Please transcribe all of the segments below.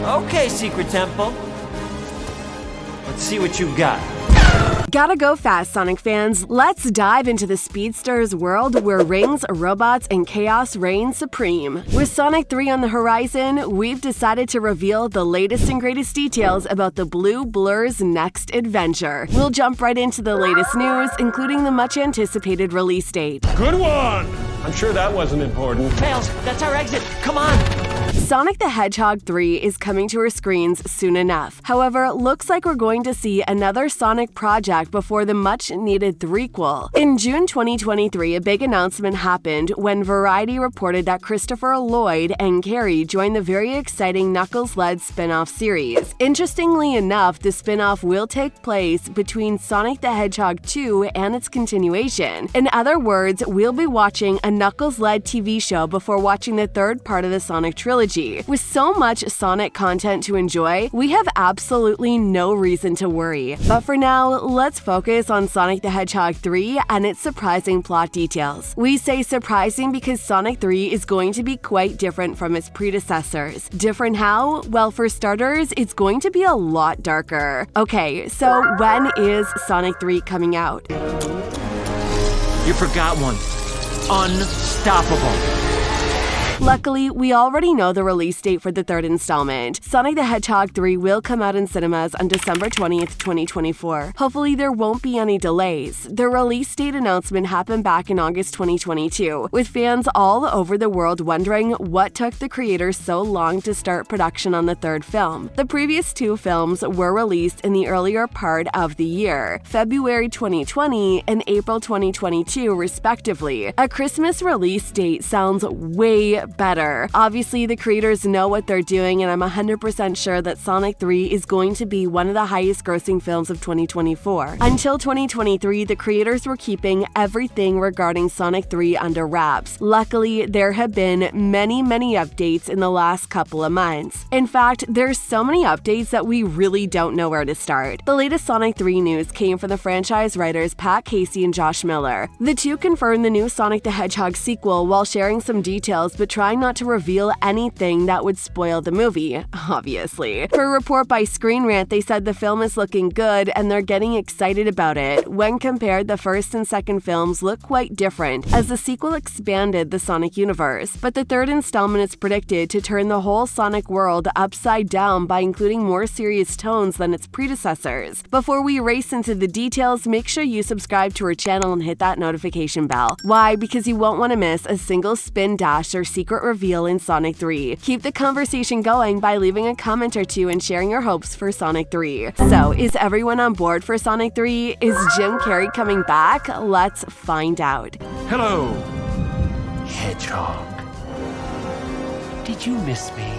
Okay, Secret Temple. Let's see what you got. Gotta go fast, Sonic fans. Let's dive into the Speedster's world where rings, robots, and chaos reign supreme. With Sonic 3 on the horizon, we've decided to reveal the latest and greatest details about the Blue Blur's next adventure. We'll jump right into the latest news, including the much-anticipated release date. Good one! I'm sure that wasn't important. Tails, that's our exit. Come on! Sonic the Hedgehog 3 is coming to our screens soon enough. However, it looks like we're going to see another Sonic project before the much-needed threequel. In June 2023, a big announcement happened when Variety reported that Christopher Lloyd and CARREY joined the very exciting Knuckles-led spin-off series. Interestingly enough, the spin-off will take place between Sonic the Hedgehog 2 and its continuation. In other words, we'll be watching a Knuckles-led TV show before watching the third part of the Sonic trilogy. With so much Sonic content to enjoy, we have absolutely no reason to worry. But for now, let's focus on Sonic the Hedgehog 3 and its surprising plot details. We say surprising because Sonic 3 is going to be quite different from its predecessors. Different how? Well, for starters, it's going to be a lot darker. Okay, so when is Sonic 3 coming out? You forgot one. Unstoppable. Luckily, we already know the release date for the third installment. Sonic the Hedgehog 3 will come out in cinemas on December 20th, 2024. Hopefully, there won't be any delays. The release date announcement happened back in August 2022, with fans all over the world wondering what took the creators so long to start production on the third film. The previous two films were released in the earlier part of the year, February 2020 and April 2022, respectively. A Christmas release date sounds way better. Obviously, the creators know what they're doing, and I'm 100% sure that Sonic 3 is going to be one of the highest grossing films of 2024. Until 2023, the creators were keeping everything regarding Sonic 3 under wraps. Luckily, there have been many updates in the last couple of months. In fact, there's so many updates that we really don't know where to start. The latest Sonic 3 news came from the franchise writers Pat Casey and Josh Miller. The two confirmed the new Sonic the Hedgehog sequel while sharing some details but trying not to reveal anything that would spoil the movie, obviously. For a report by Screen Rant, they said the film is looking good and they're getting excited about it. When compared, the first and second films look quite different, as the sequel expanded the Sonic universe. But the third installment is predicted to turn the whole Sonic world upside down by including more serious tones than its predecessors. Before we race into the details, make sure you subscribe to our channel and hit that notification bell. Why? Because you won't want to miss a single spin dash or secret reveal in Sonic 3. Keep the conversation going by leaving a comment or two and sharing your hopes for Sonic 3. So, is everyone on board for Sonic 3? Is Jim Carrey coming back? Let's find out. Hello, Hedgehog. Did you miss me?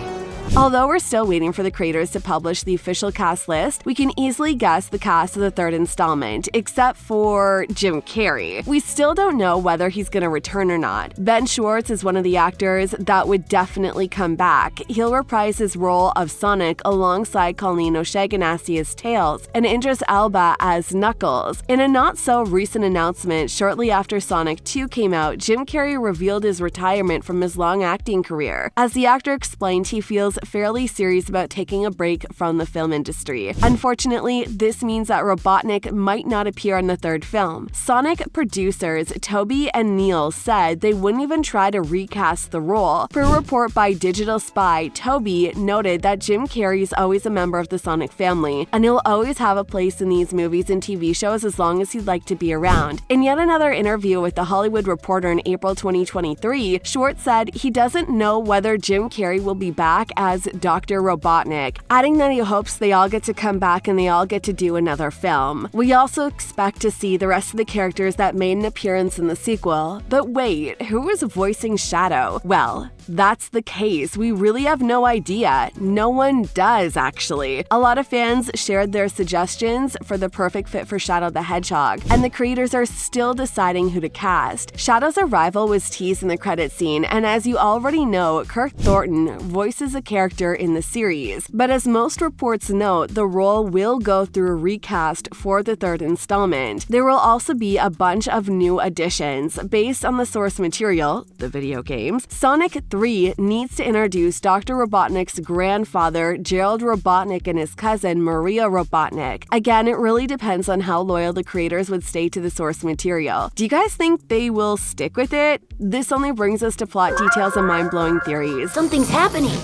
Although we're still waiting for the creators to publish the official cast list, we can easily guess the cast of the third installment, except for Jim Carrey. We still don't know whether he's gonna return or not. Ben Schwartz is one of the actors that would definitely come back. He'll reprise his role of Sonic alongside Colleen O'Shaughnessy as Tails and Idris Elba as Knuckles. In a not-so-recent announcement shortly after Sonic 2 came out, Jim Carrey revealed his retirement from his long acting career. As the actor explained, he feels fairly serious about taking a break from the film industry. Unfortunately, this means that Robotnik might not appear in the third film. Sonic producers Toby and Neil said they wouldn't even try to recast the role. Per a report by Digital Spy, Toby noted that Jim Carrey is always a member of the Sonic family, and he'll always have a place in these movies and TV shows as long as he'd like to be around. In yet another interview with The Hollywood Reporter in April 2023, Schwartz said he doesn't know whether Jim Carrey will be back as Dr. Robotnik, adding that he hopes they all get to come back and they all get to do another film. We also expect to see the rest of the characters that made an appearance in the sequel. But wait, who is voicing Shadow? Well, that's the case. We really have no idea. No one does, actually. A lot of fans shared their suggestions for the perfect fit for Shadow the Hedgehog, and the creators are still deciding who to cast. Shadow's arrival was teased in the credits scene, and as you already know, Kirk Thornton voices a character character in the series. But as most reports note, the role will go through a recast for the third installment. There will also be a bunch of new additions. Based on the source material, the video games, Sonic 3 needs to introduce Dr. Robotnik's grandfather, Gerald Robotnik, and his cousin, Maria Robotnik. Again, it really depends on how loyal the creators would stay to the source material. Do you guys think they will stick with it? This only brings us to plot details and mind-blowing theories. Something's happening.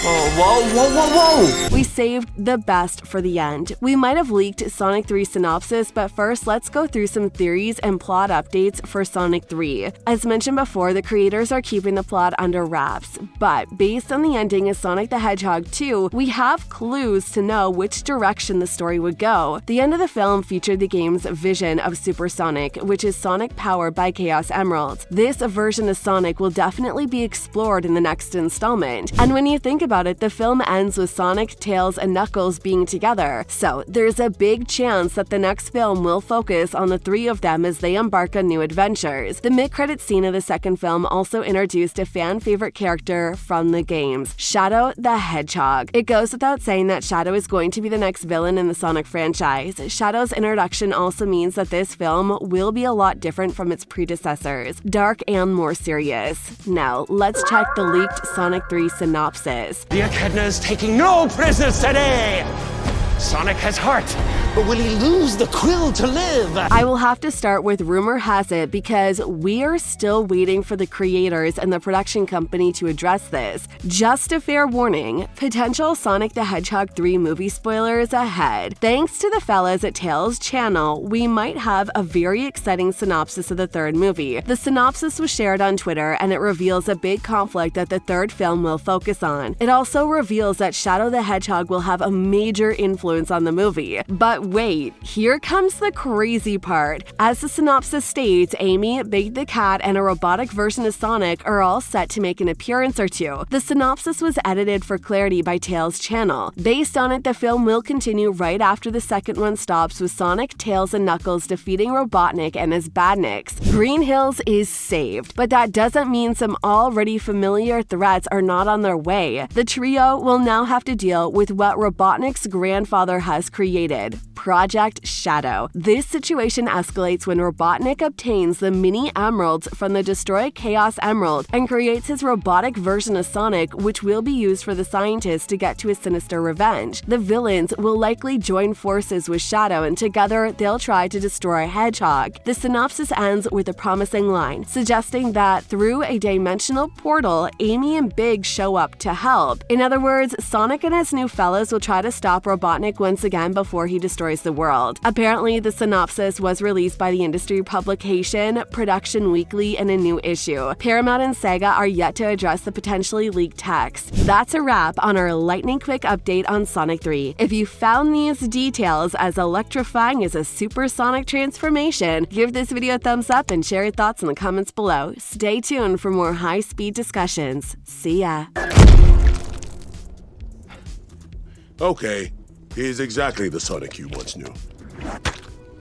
Whoa. We saved the best for the end. We might have leaked Sonic 3 synopsis, but first let's go through some theories and plot updates for Sonic 3. As mentioned before, the creators are keeping the plot under wraps, but based on the ending of Sonic the Hedgehog 2, we have clues to know which direction the story would go. The end of the film featured the game's vision of Super Sonic, which is Sonic powered by Chaos Emeralds. This version of Sonic will definitely be explored in the next installment. And when you think about it, the film ends with Sonic, Tails, and Knuckles being together, so there's a big chance that the next film will focus on the three of them as they embark on new adventures. The mid-credits scene of the second film also introduced a fan-favorite character from the games, Shadow the Hedgehog. It goes without saying that Shadow is going to be the next villain in the Sonic franchise. Shadow's introduction also means that this film will be a lot different from its predecessors, dark and more serious. Now, let's check the leaked Sonic 3 synopsis. The Echidna is taking no prisoners today! Sonic has heart, but will he lose the quill to live? I will have to start with rumor has it because we are still waiting for the creators and the production company to address this. Just a fair warning, potential Sonic the Hedgehog 3 movie spoilers ahead. Thanks to the fellas at Tails channel, we might have a very exciting synopsis of the third movie. The synopsis was shared on Twitter and it reveals a big conflict that the third film will focus on. It also reveals that Shadow the Hedgehog will have a major influence on the movie. But wait, here comes the crazy part. As the synopsis states, Amy, Big the Cat, and a robotic version of Sonic are all set to make an appearance or two. The synopsis was edited for clarity by Tails channel. Based on it, the film will continue right after the second one stops with Sonic, Tails, and Knuckles defeating Robotnik and his badniks. Green Hills is saved, but that doesn't mean some already familiar threats are not on their way. The trio will now have to deal with what Robotnik's grandfather has created, Project Shadow. This situation escalates when Robotnik obtains the mini emeralds from the destroyed Chaos Emerald and creates his robotic version of Sonic, which will be used for the scientists to get to his sinister revenge. The villains will likely join forces with Shadow and together they'll try to destroy Hedgehog. The synopsis ends with a promising line, suggesting that through a dimensional portal, Amy and Big show up to help. In other words, Sonic and his new fellows will try to stop Robotnik once again before he destroys the world. Apparently, the synopsis was released by the industry publication Production Weekly in a new issue. Paramount and Sega are yet to address the potentially leaked text. That's a wrap on our lightning quick update on Sonic 3. If you found these details as electrifying as a supersonic transformation, give this video a thumbs up and share your thoughts in the comments below. Stay tuned for more high-speed discussions. See ya. Okay, he's exactly the Sonic you once knew.